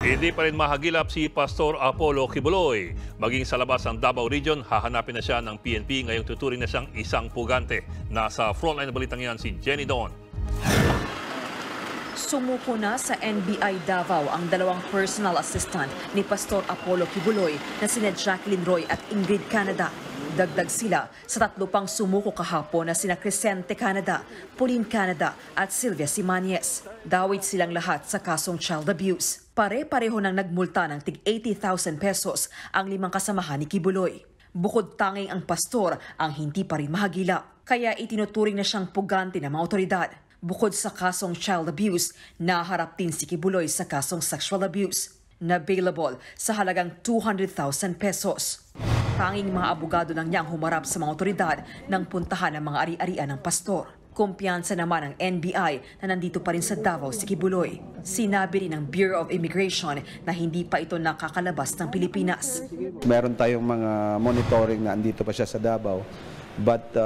Hindi pa rin mahagilap si Pastor Apollo Kibuloy. Maging sa labas ng Davao Region, hahanapin na siya ng PNP ngayong tuturing na siyang isang pugante. Nasa frontline na balitang yan si Jenny Don. Sumuko na sa NBI Davao ang dalawang personal assistant ni Pastor Apollo Kibuloy na sina Jacqueline Roy at Ingrid Canada. Dagdag sila sa tatlo pang sumuko kahapon na sina Crescente Canada, Pauline Canada at Sylvia Simanyes. Dawit silang lahat sa kasong child abuse. Pare-pareho nang nagmulta ng tig 80,000 pesos ang limang kasamahan ni Kibuloy. Bukod tanging ang pastor ang hindi pa rin mahagilap. Kaya itinuturing na siyang pugante ng mga otoridad. Bukod sa kasong child abuse, naharap din si Kibuloy sa kasong sexual abuse na bailable sa halagang 200,000 pesos. Tanging mga abogado lang niyang humarap sa mga otoridad nang puntahan ang mga ari-arian ng pastor. Kumpiyansa naman ang NBI na nandito pa rin sa Davao si Kibuloy. Sinabi rin ng Bureau of Immigration na hindi pa ito nakakalabas ng Pilipinas. Meron tayong mga monitoring na andito pa siya sa Davao. But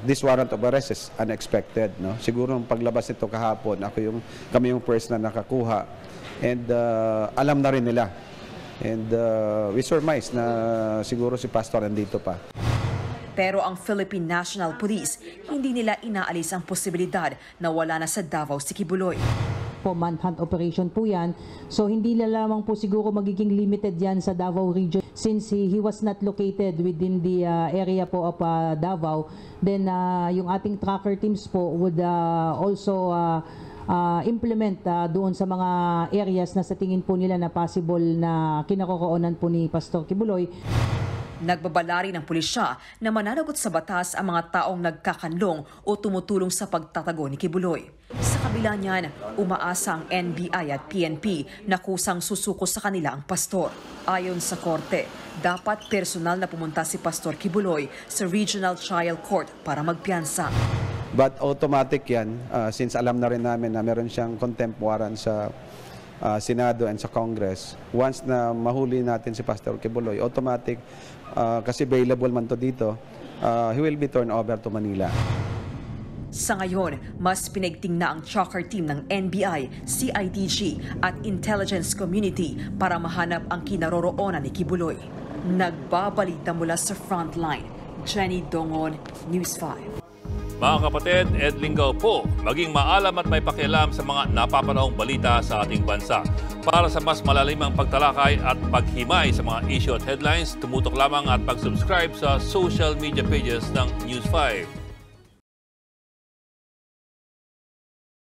this warrant of arrest is unexpected. No? Siguro ang paglabas nito kahapon, kami yung first na nakakuha. And alam na rin nila. And we surmise na siguro si Pastor nandito pa. Pero ang Philippine National Police, hindi nila inaalis ang posibilidad na wala na sa Davao si Kibuloy. Manhunt operation po yan. So hindi lamang po siguro magiging limited yan sa Davao region. Since he was not located within the area po of Davao, then yung ating tracker teams po would also implement doon sa mga areas na sa tingin po nila na possible na kinakokoonan po ni Pastor Kibuloy. Nagbabala rin ng pulisya na mananagot sa batas ang mga taong nagkakanlong o tumutulong sa pagtatago ni Kibuloy. Sa kabila niyan, umaasa ang NBI at PNP na kusang susuko sa kanila ang pastor. Ayon sa korte, dapat personal na pumunta si Pastor Kibuloy sa Regional Trial Court para magpiyansa. But automatic yan, since alam na rin namin na meron siyang contempt warrant sa Senado and sa Congress. Once na mahuli natin si Pastor Kibuloy, automatic, kasi available man to dito, he will be turned over to Manila. Sa ngayon, mas pinagting na ang tracker team ng NBI, CIDG at intelligence community para mahanap ang kinaroroonan ni Kibuloy. Nagbabalita mula sa frontline, Jenny Dongon, News 5. Mga kapatid, Ed Lingaw po, maging maalam at may pakialam sa mga napapanahong balita sa ating bansa. Para sa mas malalimang pagtalakay at paghimay sa mga issue at headlines, tumutok lamang at pag-subscribe sa social media pages ng News 5.